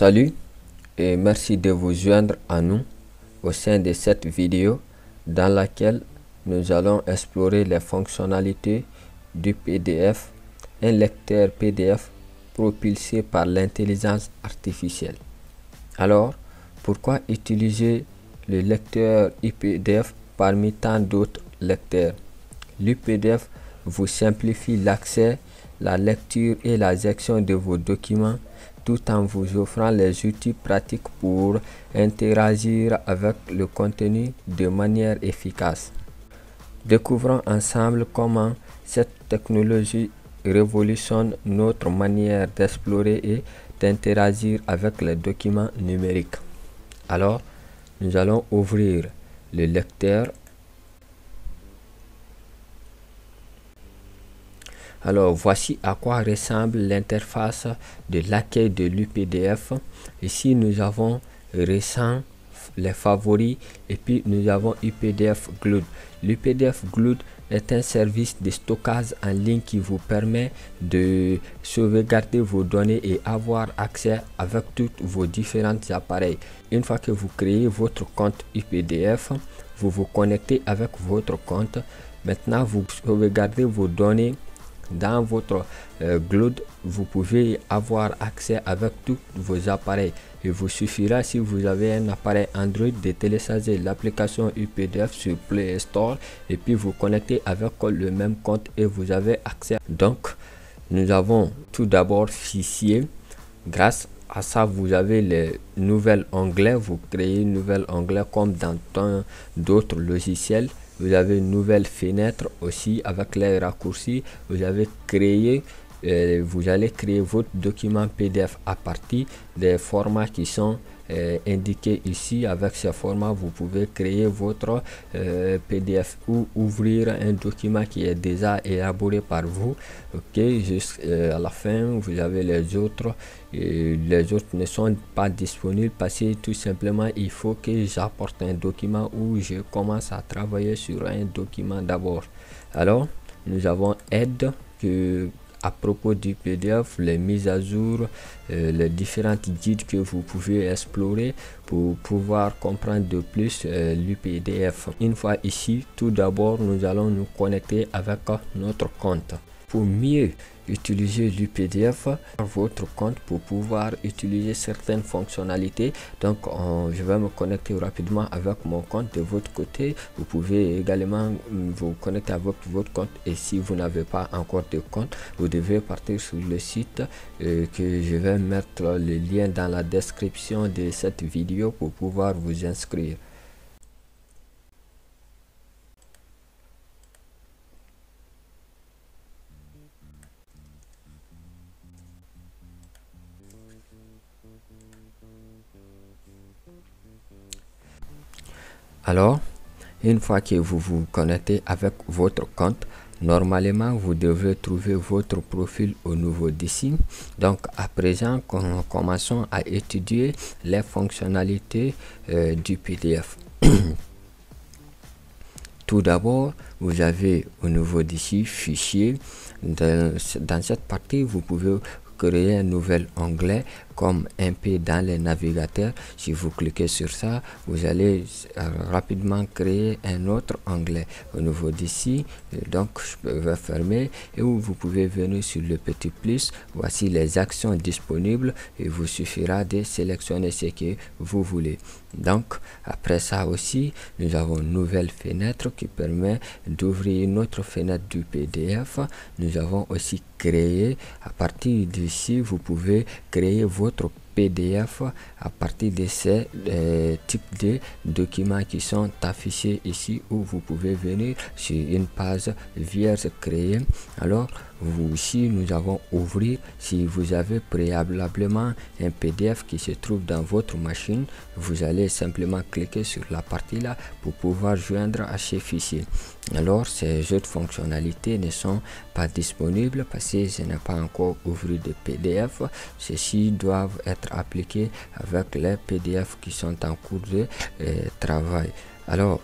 Salut et merci de vous joindre à nous au sein de cette vidéo dans laquelle nous allons explorer les fonctionnalités du PDF, un lecteur PDF propulsé par l'intelligence artificielle. Alors, pourquoi utiliser le lecteur ePDF parmi tant d'autres lecteurs? L'ePDF vous simplifie l'accès, la lecture et la gestion de vos documents tout en vous offrant les outils pratiques pour interagir avec le contenu de manière efficace. Découvrons ensemble comment cette technologie révolutionne notre manière d'explorer et d'interagir avec les documents numériques. Alors, nous allons ouvrir le lecteur. Alors, voici à quoi ressemble l'interface de l'accueil de l'ePDF. Ici, nous avons récent, les favoris, et puis nous avons ePDF Glued. L'ePDF Glued est un service de stockage en ligne qui vous permet de sauvegarder vos données et avoir accès avec tous vos différents appareils. Une fois que vous créez votre compte ePDF, vous vous connectez avec votre compte. Maintenant, vous sauvegardez vos données dans votre Glued. Vous pouvez avoir accès avec tous vos appareils. Il vous suffira, si vous avez un appareil Android, de télécharger l'application ePDF sur Play Store et puis vous connecter avec le même compte et vous avez accès. Donc, nous avons tout d'abord fichier. Grâce à ça, vous avez les nouvelles onglets. Vous créez une nouvelle onglet comme dans d'autres logiciels. Vous avez une nouvelle fenêtre aussi avec les raccourcis. Vous allez créer votre document PDF à partir des formats qui sont indiqués ici. Avec ces formats, vous pouvez créer votre PDF ou ouvrir un document qui est déjà élaboré par vous. Ok, jusqu'à la fin, vous avez les autres. Et les autres ne sont pas disponibles parce que tout simplement il faut que j'apporte un document ou je commence à travailler sur un document d'abord. Alors, nous avons aide à propos du PDF, les mises à jour, les différentes guides que vous pouvez explorer pour pouvoir comprendre de plus l'ePDF. Une fois ici, tout d'abord, nous allons nous connecter avec notre compte. Pour mieux utiliser l'ePDF, votre compte pour pouvoir utiliser certaines fonctionnalités. Donc, je vais me connecter rapidement avec mon compte. De votre côté, vous pouvez également vous connecter avec votre compte. Et si vous n'avez pas encore de compte, vous devez partir sur le site que je vais mettre le lien dans la description de cette vidéo pour pouvoir vous inscrire. Alors, une fois que vous vous connectez avec votre compte, normalement, vous devez trouver votre profil au niveau d'ici. Donc, à présent, commençons à étudier les fonctionnalités du PDF. Tout d'abord, vous avez au niveau d'ici fichier. Dans cette partie, vous pouvez créer un nouvel onglet comme MP dans les navigateurs. Si vous cliquez sur ça, vous allez rapidement créer un autre onglet au niveau d'ici. Donc, je vais fermer et vous pouvez venir sur le petit plus. Voici les actions disponibles. Il vous suffira de sélectionner ce que vous voulez. Donc, après ça aussi, nous avons une nouvelle fenêtre qui permet d'ouvrir une autre fenêtre du PDF. Nous avons aussi créé, à partir d'ici, vous pouvez créer votre PDF à partir de ces types de documents qui sont affichés ici, où vous pouvez venir sur une page vierge créée. Alors, vous ici, nous avons ouvrir. Si vous avez préalablement un PDF qui se trouve dans votre machine, vous allez simplement cliquer sur la partie là pour pouvoir joindre à ces fichiers. Alors, ces autres fonctionnalités ne sont pas disponibles parce que je n'ai pas encore ouvert de PDF. Ceux-ci doivent être appliqués avec les PDF qui sont en cours de travail. Alors,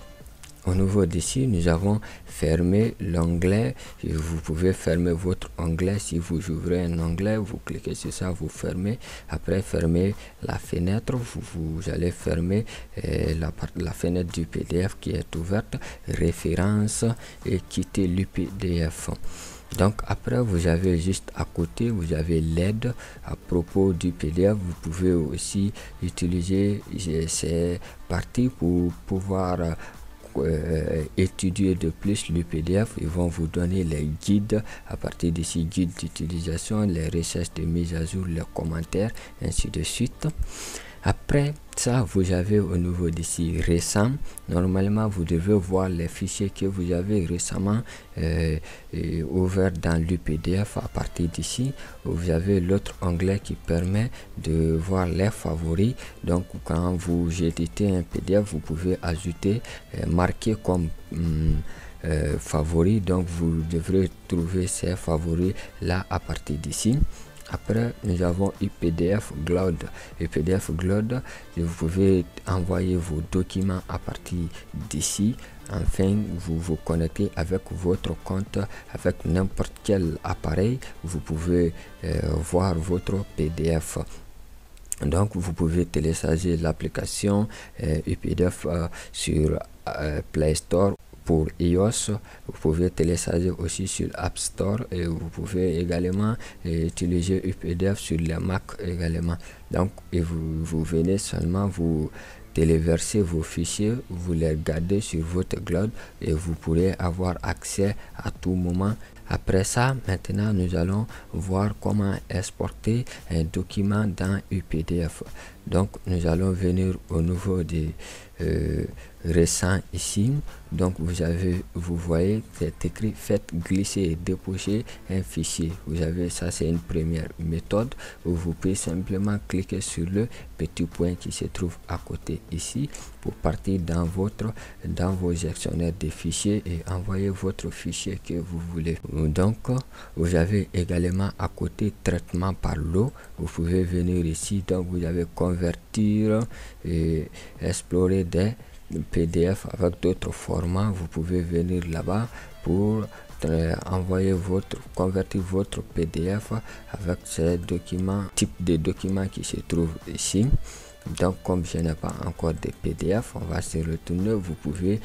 au niveau d'ici, nous avons fermé l'onglet. Vous pouvez fermer votre onglet. Si vous ouvrez un onglet, vous cliquez sur ça, vous fermez. Après, fermez la fenêtre. Vous allez fermer la fenêtre du PDF qui est ouverte, référence, et quitter l'UPDF. Donc après, vous avez juste à côté, vous avez l'aide à propos du PDF. Vous pouvez aussi utiliser ces parties pour pouvoir étudier de plus le PDF. Ils vont vous donner les guides à partir de ces guides d'utilisation, les recherches de mise à jour, les commentaires, ainsi de suite. Après ça, vous avez au niveau d'ici récent. Normalement, vous devez voir les fichiers que vous avez récemment ouverts dans l'UPDF. À partir d'ici, vous avez l'autre onglet qui permet de voir les favoris. Donc, quand vous éditez un PDF, vous pouvez ajouter, marquer comme favoris. Donc, vous devrez trouver ces favoris là à partir d'ici. Après, nous avons UPDF Cloud. UPDF Cloud, vous pouvez envoyer vos documents à partir d'ici. Enfin, vous vous connectez avec votre compte, avec n'importe quel appareil. Vous pouvez voir votre PDF. Donc, vous pouvez télécharger l'application UPDF sur Play Store. Pour iOS, vous pouvez télécharger aussi sur App Store, et vous pouvez également utiliser UPDF sur les Mac également. Donc, et vous venez seulement vous téléverser vos fichiers, vous les gardez sur votre cloud et vous pourrez avoir accès à tout moment. Après ça, maintenant, nous allons voir comment exporter un document dans UPDF. Donc, nous allons venir au niveau des récents ici. Donc, vous voyez, c'est écrit faites glisser et déposer un fichier. Vous avez ça, c'est une première méthode où vous pouvez simplement cliquer sur le petit point qui se trouve à côté ici pour partir dans vos gestionnaires de fichiers et envoyer votre fichier que vous voulez. Donc, vous avez également à côté traitement par l'eau. Vous pouvez venir ici. Donc, vous avez convertir et explorer des PDF avec d'autres formats. Vous pouvez venir là-bas pour convertir votre PDF avec ces documents, type de documents qui se trouvent ici. Donc, comme je n'ai pas encore de PDF, on va se retourner. Vous pouvez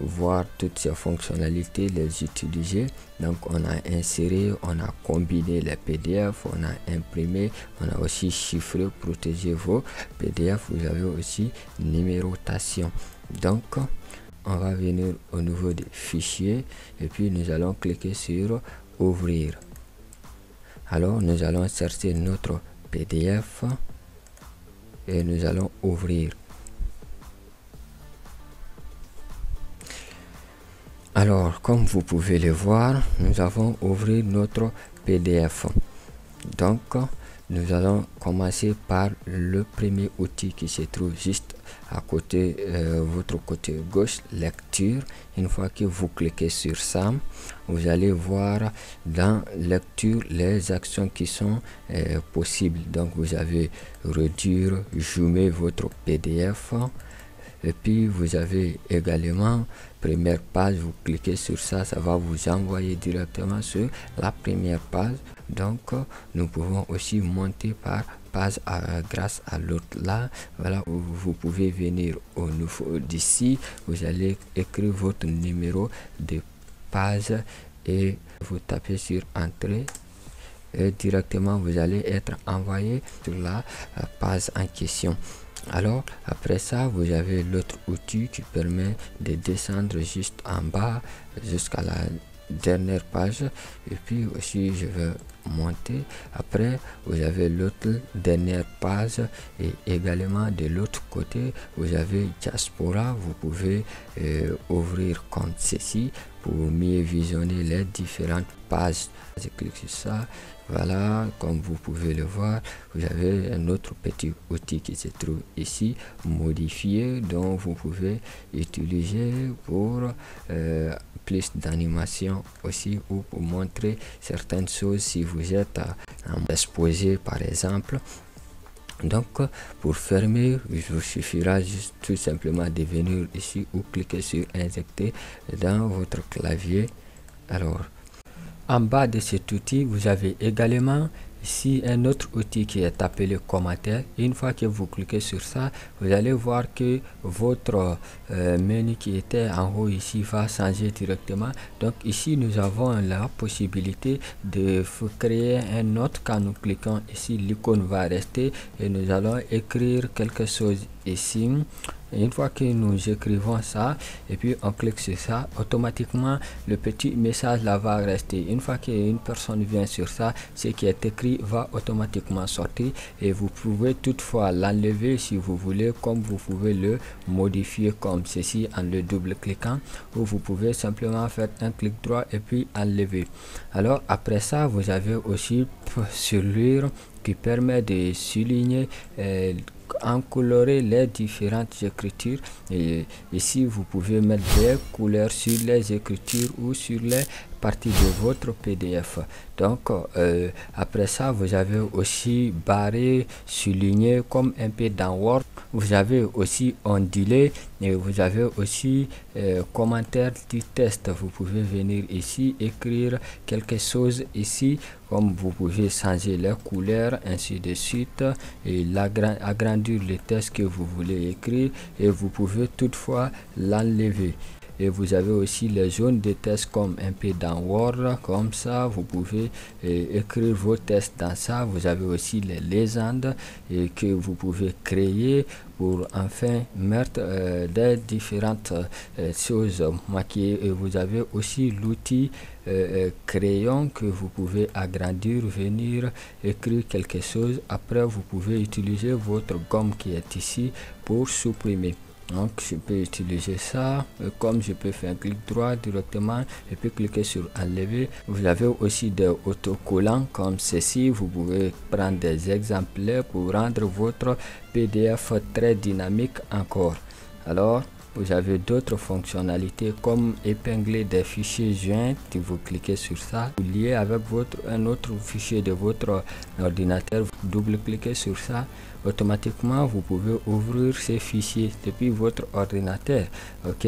voir toutes ces fonctionnalités, les utiliser. Donc, on a inséré, on a combiné les PDF, on a imprimé, on a aussi chiffré, protégé vos PDF. Vous avez aussi numérotation. Donc, on va venir au niveau des fichiers et puis nous allons cliquer sur ouvrir. Alors, nous allons chercher notre PDF et nous allons ouvrir. Alors, comme vous pouvez le voir, nous avons ouvert notre PDF. Donc, nous allons commencer par le premier outil qui se trouve juste à côté, votre côté gauche, lecture. Une fois que vous cliquez sur ça, vous allez voir dans lecture les actions qui sont possibles. Donc, vous avez réduire, zoomer votre PDF. Et puis, vous avez également première page. Vous cliquez sur ça, ça va vous envoyer directement sur la première page. Donc, nous pouvons aussi monter par page grâce à l'autre là. Voilà, vous pouvez venir au niveau d'ici. Vous allez écrire votre numéro de page et vous tapez sur entrée. Et directement, vous allez être envoyé sur la page en question. Alors, après ça, vous avez l'autre outil qui permet de descendre juste en bas jusqu'à la dernière page. Et puis aussi, je vais monter. Après, vous avez l'autre dernière page et également de l'autre côté, vous avez Diaspora. Vous pouvez ouvrir comme ceci pour mieux visionner les différentes pages. Je clique sur ça. Voilà, comme vous pouvez le voir, vous avez un autre petit outil qui se trouve ici, modifier, dont vous pouvez utiliser pour plus d'animation aussi ou pour montrer certaines choses si vous êtes exposé par exemple. Donc pour fermer, il vous suffira juste tout simplement de venir ici ou cliquer sur injecter dans votre clavier. Alors en bas de cet outil, vous avez également ici un autre outil qui est appelé commentaire. Une fois que vous cliquez sur ça, vous allez voir que votre menu qui était en haut ici va changer directement. Donc ici nous avons la possibilité de créer un note. Quand nous cliquons ici, l'icône va rester et nous allons écrire quelque chose ici. Et une fois que nous écrivons ça et puis on clique sur ça, automatiquement le petit message là va rester. Une fois qu'une personne vient sur ça, ce qui est écrit va automatiquement sortir et vous pouvez toutefois l'enlever si vous voulez, comme vous pouvez le modifier comme ceci en le double cliquant, ou vous pouvez simplement faire un clic droit et puis enlever. Alors après ça, vous avez aussi surlire qui permet de souligner encolorer les différentes écritures, et ici vous pouvez mettre des couleurs sur les écritures ou sur les parties de votre PDF. Donc après ça, vous avez aussi barré, souligné comme un peu dans Word. Vous avez aussi ondulé et vous avez aussi commentaire du test. Vous pouvez venir ici écrire quelque chose ici, comme vous pouvez changer les couleurs ainsi de suite et agrandir le test que vous voulez écrire, et vous pouvez toutefois l'enlever. Et vous avez aussi les zones de tests comme un peu dans Word, comme ça vous pouvez écrire vos tests dans ça. Vous avez aussi les légendes que vous pouvez créer pour enfin mettre des différentes choses maquillées. Et vous avez aussi l'outil crayon que vous pouvez agrandir, venir écrire quelque chose. Après vous pouvez utiliser votre gomme qui est ici pour supprimer. Donc je peux utiliser ça, comme je peux faire un clic droit directement et puis cliquer sur enlever. Vous avez aussi des autocollants comme ceci. Vous pouvez prendre des exemplaires pour rendre votre PDF très dynamique encore. Alors vous avez d'autres fonctionnalités comme épingler des fichiers joints. Si vous cliquez sur ça, vous liez avec un autre fichier de votre ordinateur, vous double-cliquez sur ça, automatiquement vous pouvez ouvrir ces fichiers depuis votre ordinateur. Ok,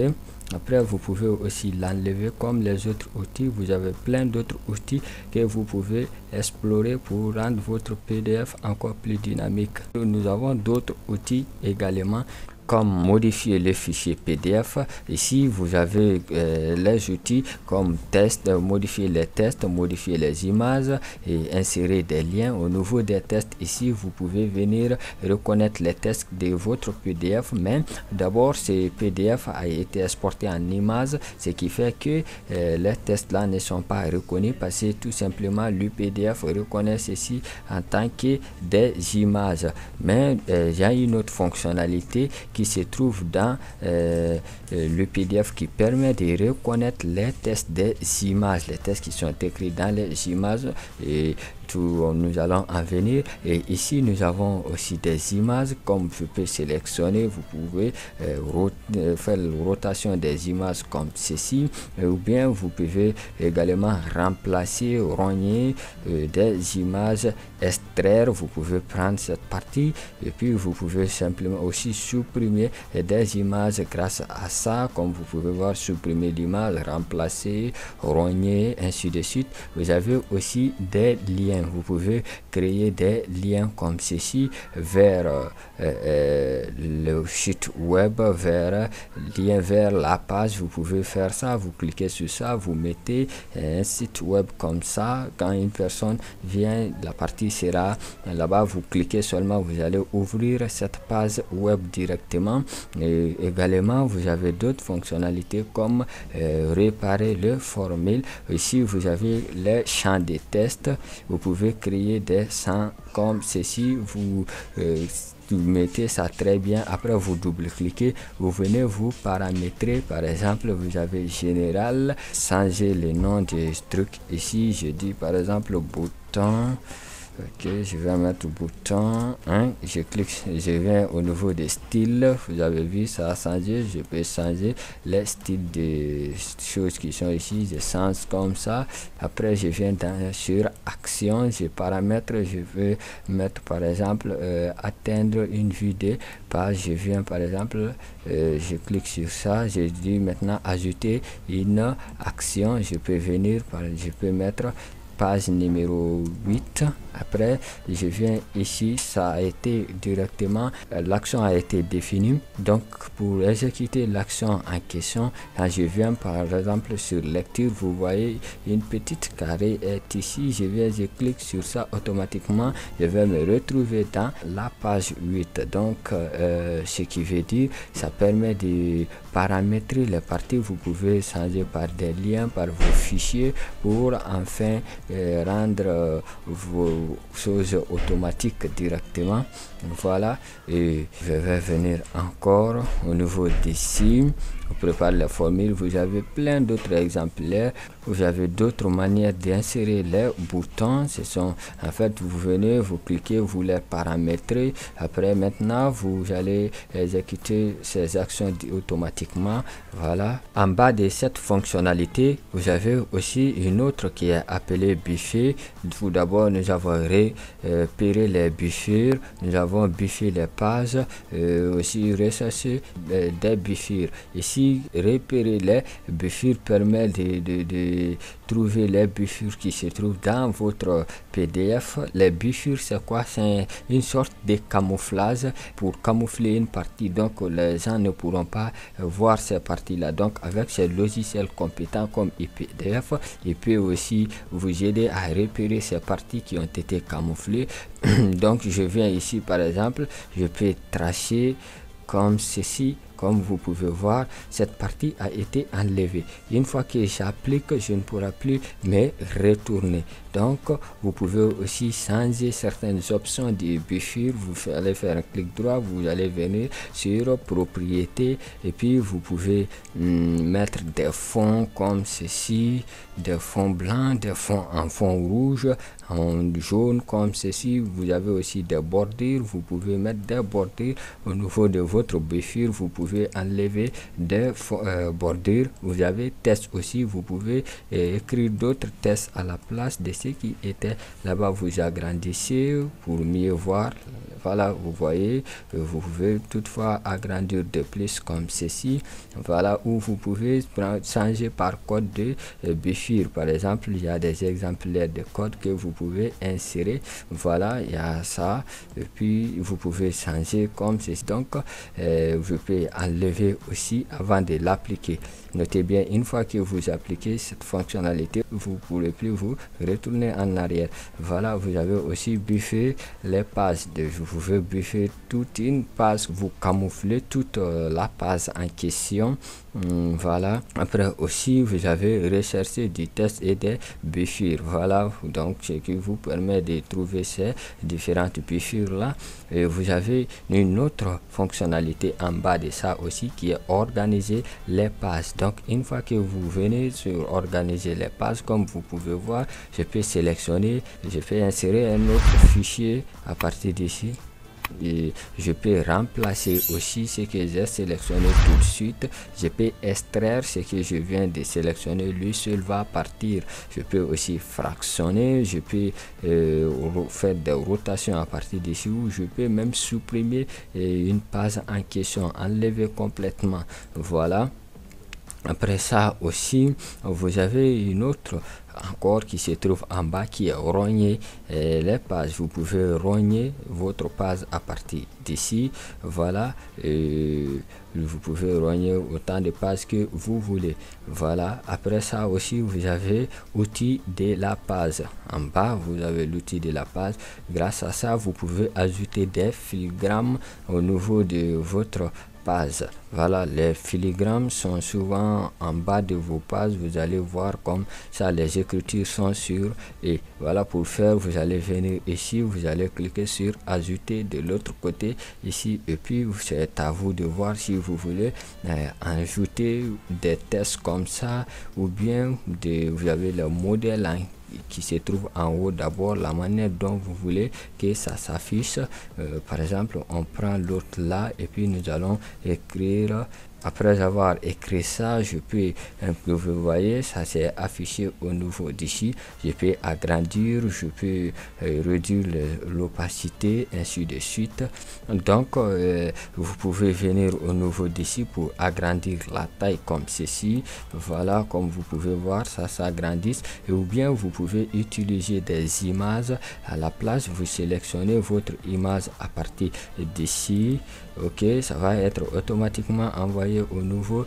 après vous pouvez aussi l'enlever comme les autres outils. Vous avez plein d'autres outils que vous pouvez explorer pour rendre votre PDF encore plus dynamique. Nous avons d'autres outils également, comme modifier les fichiers PDF. Ici vous avez les outils comme test, modifier les tests, modifier les images et insérer des liens. Au niveau des tests, ici vous pouvez venir reconnaître les tests de votre PDF, mais d'abord ce PDF a été exporté en image, ce qui fait que les tests là ne sont pas reconnus parce que tout simplement le PDF reconnaît ceci en tant que des images. Mais il y a une autre fonctionnalité qui se trouve dans le PDF qui permet de reconnaître les tests des images, les tests qui sont écrits dans les images, et nous allons en venir. Et ici nous avons aussi des images, comme je peux sélectionner. Vous pouvez faire la rotation des images comme ceci, ou bien vous pouvez également remplacer, rogner des images, extraire. Vous pouvez prendre cette partie et puis vous pouvez simplement aussi supprimer des images grâce à ça, comme vous pouvez voir, supprimer l'image, remplacer, rogner, ainsi de suite. Vous avez aussi des liens. Vous pouvez créer des liens comme ceci vers le site web, lien vers la page. Vous pouvez faire ça, vous cliquez sur ça, vous mettez un site web comme ça. Quand une personne vient, la partie sera là-bas, vous cliquez seulement, vous allez ouvrir cette page web directement. Et également vous avez d'autres fonctionnalités comme réparer le formule. Ici vous avez les champs de tests. Vous pouvez créer des champs comme ceci. Vous mettez ça très bien. Après vous double-cliquez, vous venez vous paramétrer. Par exemple, vous avez général, changer le nom des trucs. Ici je dis par exemple bouton Ok, je vais mettre bouton, hein, je clique, je viens au niveau des styles, vous avez vu ça a changé, je peux changer les styles des choses qui sont ici, je change comme ça. Après je viens sur action, je paramètre, je veux mettre par exemple atteindre une vue de page, je viens par exemple, je clique sur ça, je dis maintenant ajouter une action, je peux venir, je peux mettre page numéro 8. Après je viens ici, ça a été directement, l'action a été définie. Donc pour exécuter l'action en question, quand je viens par exemple sur lecture, vous voyez une petite carré est ici, je viens, je clique sur ça, automatiquement je vais me retrouver dans la page 8. Donc ce qui veut dire, ça permet de paramétrer les parties. Vous pouvez changer par des liens, par vos fichiers, pour enfin rendre vos choses automatiques directement. Voilà, et je vais venir encore au niveau d'ici, on prépare la formule. Vous avez plein d'autres exemplaires, vous avez d'autres manières d'insérer les boutons. Ce sont en fait, vous venez, vous cliquez, vous les paramétrez. Après maintenant vous allez exécuter ces actions automatiquement. Voilà, en bas de cette fonctionnalité vous avez aussi une autre qui est appelée buffer. Tout d'abord nous avons repéré les buffers, nous avons buffer les pages, aussi rechercher des buffers. Ici repérer les buffers permet de trouver les buffers qui se trouvent dans votre PDF. Les buffers c'est quoi? C'est une sorte de camouflage pour camoufler une partie, donc les gens ne pourront pas voir ces parties là. Donc avec ces logiciels compétents comme IPDF, il peut aussi vous aider à repérer ces parties qui ont été camouflées. Donc je viens ici par exemple, je peux tracer comme ceci. Comme vous pouvez voir, cette partie a été enlevée. Une fois que j'applique, je ne pourrai plus me retourner. Donc vous pouvez aussi changer certaines options de buffer. Vous allez faire un clic droit, vous allez venir sur propriété, et puis vous pouvez mettre des fonds comme ceci, des fonds blancs, des fonds en fond rouge, en jaune comme ceci. Vous avez aussi des bordures, vous pouvez mettre des bordures au niveau de votre buffer. Vous pouvez enlever des bordures. Vous avez test aussi, vous pouvez écrire d'autres tests à la place de ce qui était là-bas. Vous agrandissez pour mieux voir. Voilà, vous voyez, vous pouvez toutefois agrandir de plus comme ceci. Voilà, où vous pouvez changer par code de buffer. Par exemple, il y a des exemplaires de code que vous pouvez insérer. Voilà, il y a ça. Et puis vous pouvez changer comme ceci. Donc vous pouvez enlever aussi avant de l'appliquer. Notez bien, une fois que vous appliquez cette fonctionnalité, vous ne pourrez plus vous retourner en arrière. Voilà, vous avez aussi buffer les pages. Vous pouvez buffer toute une page, vous camouflez toute la page en question. Voilà, après aussi vous avez recherché du test et des buffers. Voilà, donc ce qui vous permet de trouver ces différentes buffers là. Et vous avez une autre fonctionnalité en bas de ça aussi, qui est organiser les pages. Donc une fois que vous venez sur organiser les pages, comme vous pouvez voir, je peux sélectionner, je peux insérer un autre fichier à partir d'ici. Et je peux remplacer aussi ce que j'ai sélectionné tout de suite. Je peux extraire ce que je viens de sélectionner, lui seul va partir. Je peux aussi fractionner, je peux faire des rotations à partir d'ici, ou je peux même supprimer une page en question, enlever complètement. Voilà. Après ça aussi, vous avez une autre encore qui se trouve en bas, qui est rogner les pages. Vous pouvez rogner votre page à partir d'ici. Voilà, vous pouvez rogner autant de pages que vous voulez. Voilà, après ça aussi vous avez outil de la page. En bas vous avez l'outil de la page. Grâce à ça vous pouvez ajouter des filigrammes au niveau de votre page. Voilà, les filigrammes sont souvent en bas de vos pages. Vous allez voir comme ça, les écritures sont sur, et voilà, pour faire, vous allez venir ici, vous allez cliquer sur ajouter de l'autre côté ici, et puis c'est à vous de voir si vous voulez ajouter des tests comme ça, ou bien vous avez le modèle qui se trouve en haut. D'abord, la manière dont vous voulez que ça s'affiche. Par exemple, on prend l'autre là et puis nous allons écrire. Après avoir écrit ça, je peux, vous voyez, ça s'est affiché au niveau d'ici. Je peux agrandir, je peux réduire l'opacité, ainsi de suite. Donc, vous pouvez venir au niveau d'ici pour agrandir la taille comme ceci. Voilà, comme vous pouvez voir, ça s'agrandit. Ou bien, vous pouvez utiliser des images. À la place, vous sélectionnez votre image à partir d'ici. Ok, ça va être automatiquement envoyé au niveau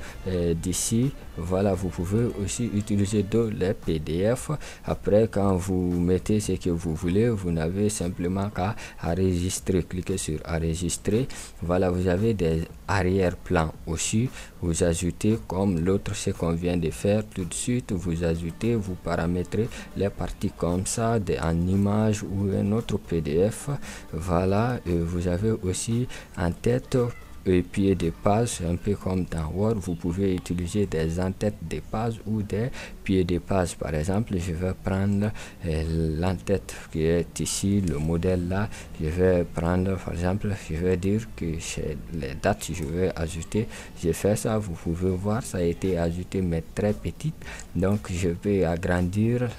d'ici. Voilà, vous pouvez aussi utiliser les PDF. Après, quand vous mettez ce que vous voulez, vous n'avez simplement qu'à enregistrer. Cliquez sur enregistrer. Voilà, vous avez des arrière-plans aussi. Vous ajoutez comme l'autre, ce qu'on vient de faire tout de suite. Vous ajoutez, vous paramétrez les parties comme ça, en image ou un autre PDF. Voilà, et vous avez aussi en tête et pied de page, un peu comme dans Word. Vous pouvez utiliser des en-têtes de page ou des pieds de page. Par exemple, je vais prendre l'en-tête qui est ici, le modèle là. Je vais prendre, par exemple, je vais dire que chez les dates, je vais ajouter. J'ai fait ça, vous pouvez voir, ça a été ajouté, mais très petite. Donc, je vais agrandir.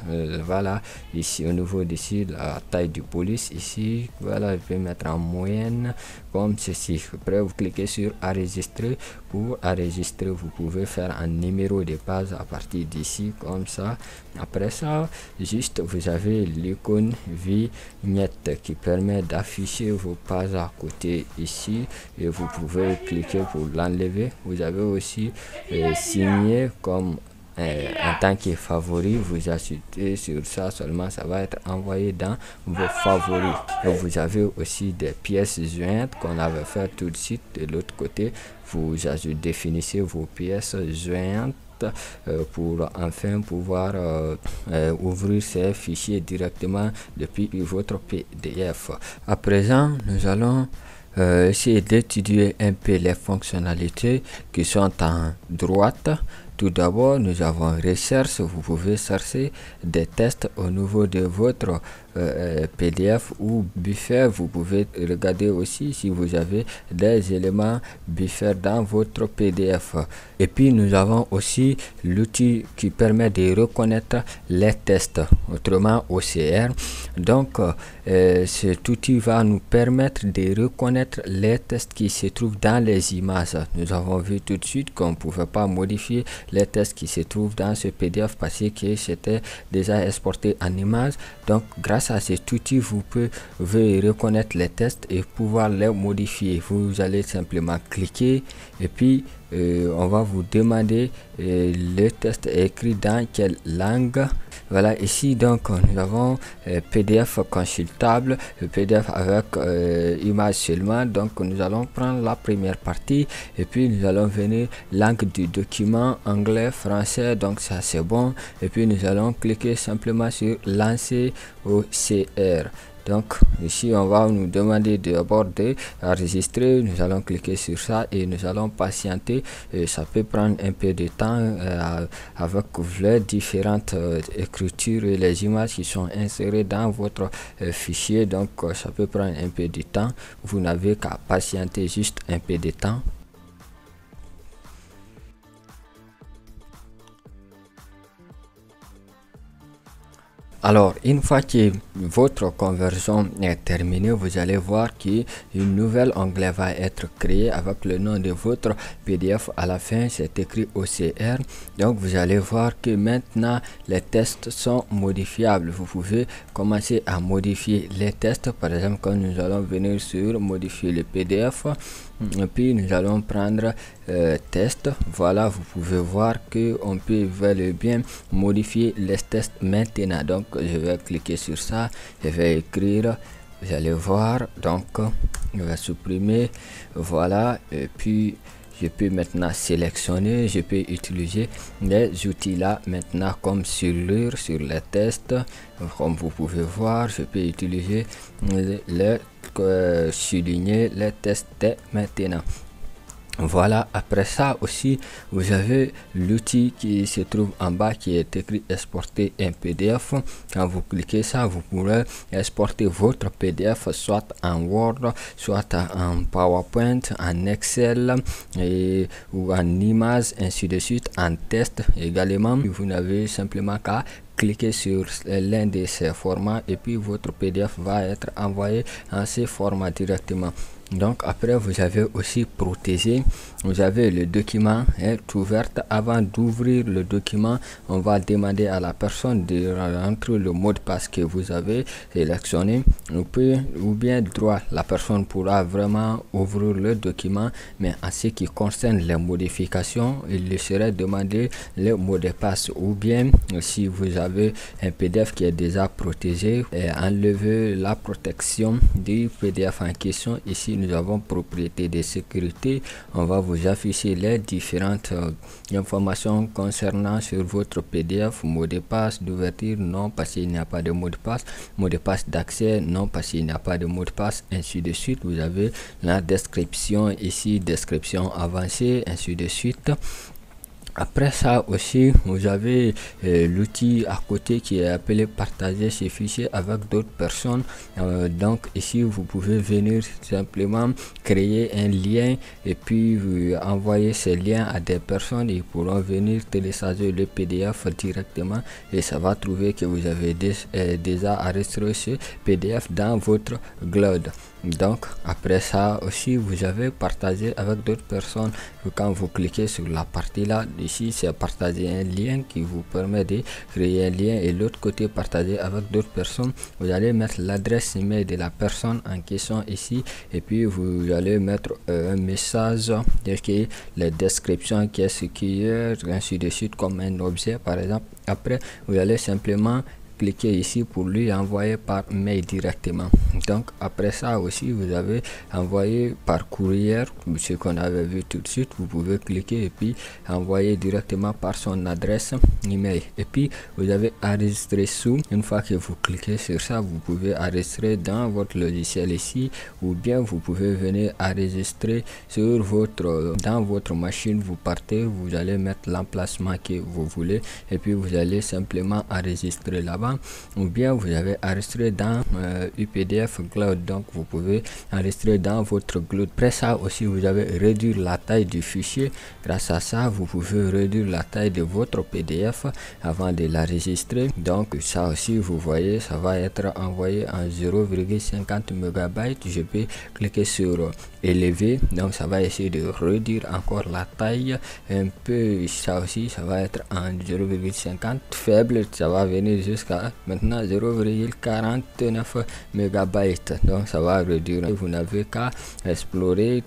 Voilà, ici au niveau d'ici, la taille du police ici. Voilà, je vais mettre en moyenne comme ceci. Après, vous cliquez sur enregistrer. Pour enregistrer, vous pouvez faire un numéro de page à partir d'ici comme ça. Après ça, juste vous avez l'icône vignette qui permet d'afficher vos pages à côté ici, et vous pouvez cliquer pour l'enlever. Vous avez aussi signé comme en tant que favori. Vous ajoutez sur ça seulement, ça va être envoyé dans vos favoris. Et vous avez aussi des pièces jointes qu'on avait fait tout de suite de l'autre côté. Vous définissez vos pièces jointes pour enfin pouvoir ouvrir ces fichiers directement depuis votre PDF. À présent, nous allons essayer d'étudier un peu les fonctionnalités qui sont en droite. Tout d'abord, nous avons recherche. Vous pouvez chercher des tests au niveau de votre PDF ou buffer. Vous pouvez regarder aussi si vous avez des éléments buffer dans votre PDF. Et puis nous avons aussi l'outil qui permet de reconnaître les tests, autrement OCR. Donc cet outil va nous permettre de reconnaître les tests qui se trouvent dans les images. Nous avons vu tout de suite qu'on ne pouvait pas modifier les tests qui se trouvent dans ce PDF parce que c'était déjà exporté en image. Donc grâce à cet outil, vous pouvez reconnaître les tests et pouvoir les modifier. Vous allez simplement cliquer et puis on va vous demander le test écrit dans quelle langue. Voilà, ici donc nous avons PDF consultable, PDF avec image seulement. Donc nous allons prendre la première partie et puis nous allons venir langue du document, anglais, français. Donc ça c'est bon. Et puis nous allons cliquer simplement sur lancer OCR. Donc ici on va nous demander d'abord d'enregistrer. Nous allons cliquer sur ça et nous allons patienter. Et ça peut prendre un peu de temps avec les différentes écritures et les images qui sont insérées dans votre fichier. Donc ça peut prendre un peu de temps. Vous n'avez qu'à patienter juste un peu de temps. Alors, une fois que votre conversion est terminée, vous allez voir qu'une nouvelle onglet va être créé avec le nom de votre PDF. À la fin, c'est écrit OCR. Donc, vous allez voir que maintenant, les tests sont modifiables. Vous pouvez commencer à modifier les tests. Par exemple, quand nous allons venir sur modifier le PDF, et puis nous allons prendre test. Voilà, vous pouvez voir que on peut bien modifier les tests maintenant. Donc je vais cliquer sur ça, je vais écrire, vous allez voir. Donc je vais supprimer, voilà, et puis je peux maintenant sélectionner, je peux utiliser les outils là maintenant comme sur les tests. Comme vous pouvez voir, je peux utiliser souligner les tests maintenant. Voilà, après ça aussi, vous avez l'outil qui se trouve en bas qui est écrit exporter un PDF. Quand vous cliquez ça, vous pourrez exporter votre PDF soit en Word, soit en PowerPoint, en Excel ou en image, ainsi de suite, en test également. Vous n'avez simplement qu'à cliquez sur l'un de ces formats et puis votre PDF va être envoyé en ces formats directement. Donc après vous avez aussi protégé, vous avez le document est ouvert. Avant d'ouvrir le document, on va demander à la personne de rentrer le mot de passe que vous avez sélectionné, ou bien droit, la personne pourra vraiment ouvrir le document, mais en ce qui concerne les modifications, il lui serait demandé le mot de passe, ou bien si vous avez un PDF qui est déjà protégé, enlevez la protection du PDF en question. Ici nous avons propriété de sécurité, on va vous afficher les différentes informations concernant sur votre PDF, mot de passe d'ouverture non parce qu'il n'y a pas de mot de passe d'accès non parce qu'il n'y a pas de mot de passe, ainsi de suite. Vous avez la description ici, description avancée, ainsi de suite. Après ça aussi, vous avez l'outil à côté qui est appelé partager ces fichiers avec d'autres personnes. Donc ici, vous pouvez venir simplement créer un lien et puis envoyer ces liens à des personnes. Ils pourront venir télécharger le PDF directement et ça va trouver que vous avez déjà enregistré ce PDF dans votre cloud. Donc après ça aussi, vous avez partagé avec d'autres personnes. Quand vous cliquez sur la partie là, ici c'est partager un lien qui vous permet de créer un lien, et l'autre côté partager avec d'autres personnes. Vous allez mettre l'adresse email de la personne en question ici, et puis vous allez mettre un message qui la description qui est ce qui est, ainsi de suite, comme un objet par exemple. Après vous allez simplement cliquez ici pour lui envoyer par mail directement. Donc après ça aussi, vous avez envoyé par courrier, ce qu'on avait vu tout de suite. Vous pouvez cliquer et puis envoyer directement par son adresse email, et puis vous avez enregistré sous. Une fois que vous cliquez sur ça, vous pouvez enregistrer dans votre logiciel ici, ou bien vous pouvez venir enregistrer sur dans votre machine. Vous partez, vous allez mettre l'emplacement que vous voulez et puis vous allez simplement enregistrer là-bas, ou bien vous avez enregistré dans UPDF Cloud, donc vous pouvez enregistrer dans votre cloud. Après ça aussi, vous avez réduire la taille du fichier. Grâce à ça, vous pouvez réduire la taille de votre PDF avant de l'enregistrer. Donc ça aussi, vous voyez, ça va être envoyé en 0,50 MB. Je peux cliquer sur élever, donc ça va essayer de réduire encore la taille un peu. Ça aussi, ça va être en 0,50 faible, ça va venir jusqu'à maintenant 0,49 MB. Donc ça va réduire. Vous n'avez qu'à explorer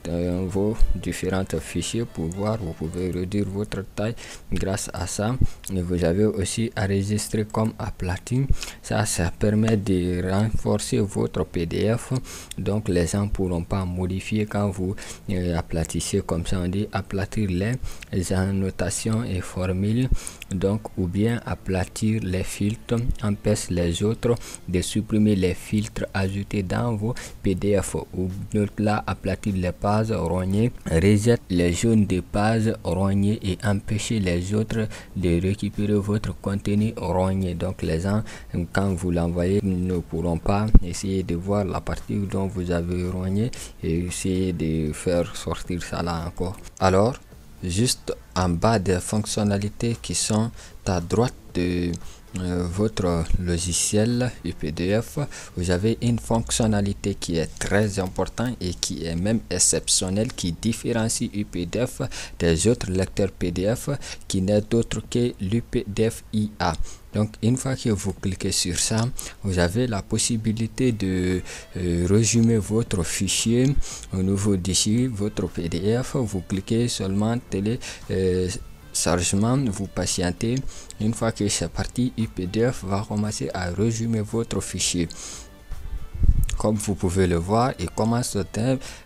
vos différents fichiers pour voir. Vous pouvez réduire votre taille grâce à ça. Et vous avez aussi enregistré comme aplati. Ça permet de renforcer votre PDF, donc les gens pourront pas modifier quand vous aplatissez, comme ça on dit aplatir les annotations et formules. Donc ou bien aplatir les filtres empêche les autres de supprimer les filtres ajoutés dans vos PDF, ou là aplatir les pages rognées, reset les jaunes des pages rognées et empêcher les autres de récupérer votre contenu rogné. Donc les gens, quand vous l'envoyez, ne pourront pas essayer de voir la partie dont vous avez rogné et essayer de faire sortir ça là encore. Alors juste en bas des fonctionnalités qui sont à droite de votre logiciel UPDF, vous avez une fonctionnalité qui est très importante et qui est même exceptionnelle, qui différencie UPDF des autres lecteurs PDF, qui n'est autre que l'UPDF IA. Donc une fois que vous cliquez sur ça, vous avez la possibilité de résumer votre fichier au niveau d'ici votre PDF. Vous cliquez seulement téléchargement, vous patientez. Une fois que c'est parti, UPDF va commencer à résumer votre fichier. Comme vous pouvez le voir, il commence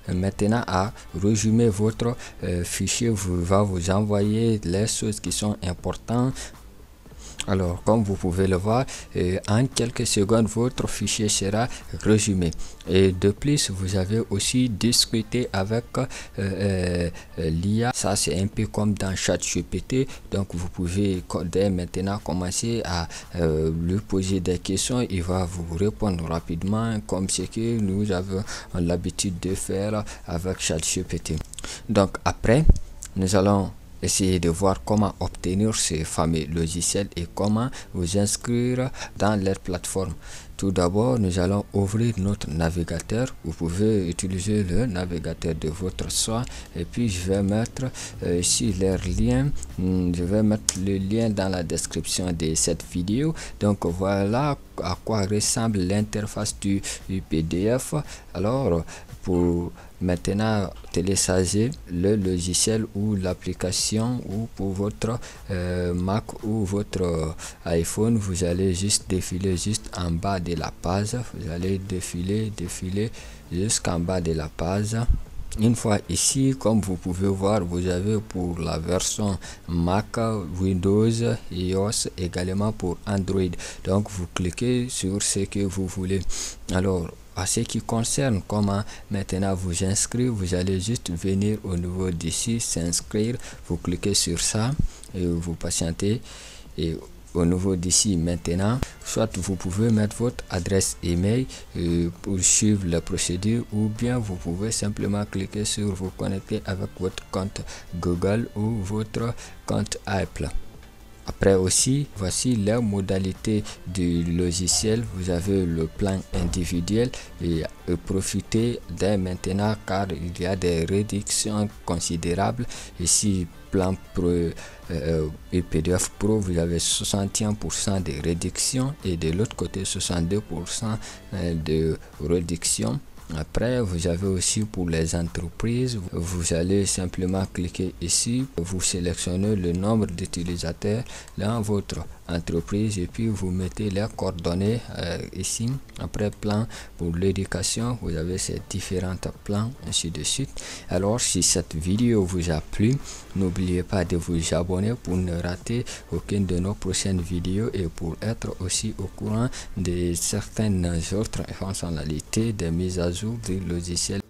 maintenant à résumer votre fichier. Va vous envoyer les choses qui sont importantes. Alors, comme vous pouvez le voir, en quelques secondes, votre fichier sera résumé. Et de plus, vous avez aussi discuté avec l'IA. Ça, c'est un peu comme dans ChatGPT. Donc, vous pouvez dès maintenant commencer à lui poser des questions. Il va vous répondre rapidement, comme ce que nous avons l'habitude de faire avec ChatGPT. Donc, après, nous allons essayer de voir comment obtenir ces fameux logiciels et comment vous inscrire dans leur plateforme. Tout d'abord, nous allons ouvrir notre navigateur. Vous pouvez utiliser le navigateur de votre choix. Et puis, je vais mettre ici leur lien. Je vais mettre le lien dans la description de cette vidéo. Donc, voilà à quoi ressemble l'interface du PDF. Alors, pour maintenant télécharger le logiciel ou l'application ou pour votre Mac ou votre iPhone, vous allez juste défiler juste en bas de la page. Vous allez défiler jusqu'en bas de la page. Une fois ici, comme vous pouvez voir, vous avez pour la version Mac, Windows, iOS, également pour Android. Donc vous cliquez sur ce que vous voulez. Alors, à ce qui concerne comment maintenant vous inscrire, vous allez juste venir au niveau d'ici, s'inscrire, vous cliquez sur ça et vous patientez. Et au niveau d'ici maintenant, soit vous pouvez mettre votre adresse email pour suivre la procédure, ou bien vous pouvez simplement cliquer sur vous connecter avec votre compte Google ou votre compte Apple. Après aussi, voici les modalités du logiciel. Vous avez le plan individuel et profitez dès maintenant car il y a des réductions considérables. Ici, plan Pro et PDF Pro, vous avez 61% de réduction et de l'autre côté 62% de réduction. Après, vous avez aussi pour les entreprises, vous allez simplement cliquer ici, vous sélectionnez le nombre d'utilisateurs dans votre entreprise et puis vous mettez les coordonnées ici. Après, plan pour l'éducation, vous avez ces différents plans, ainsi de suite. Alors, si cette vidéo vous a plu, n'oubliez pas de vous abonner pour ne rater aucune de nos prochaines vidéos et pour être aussi au courant de certaines autres fonctionnalités des mises à jour du logiciel.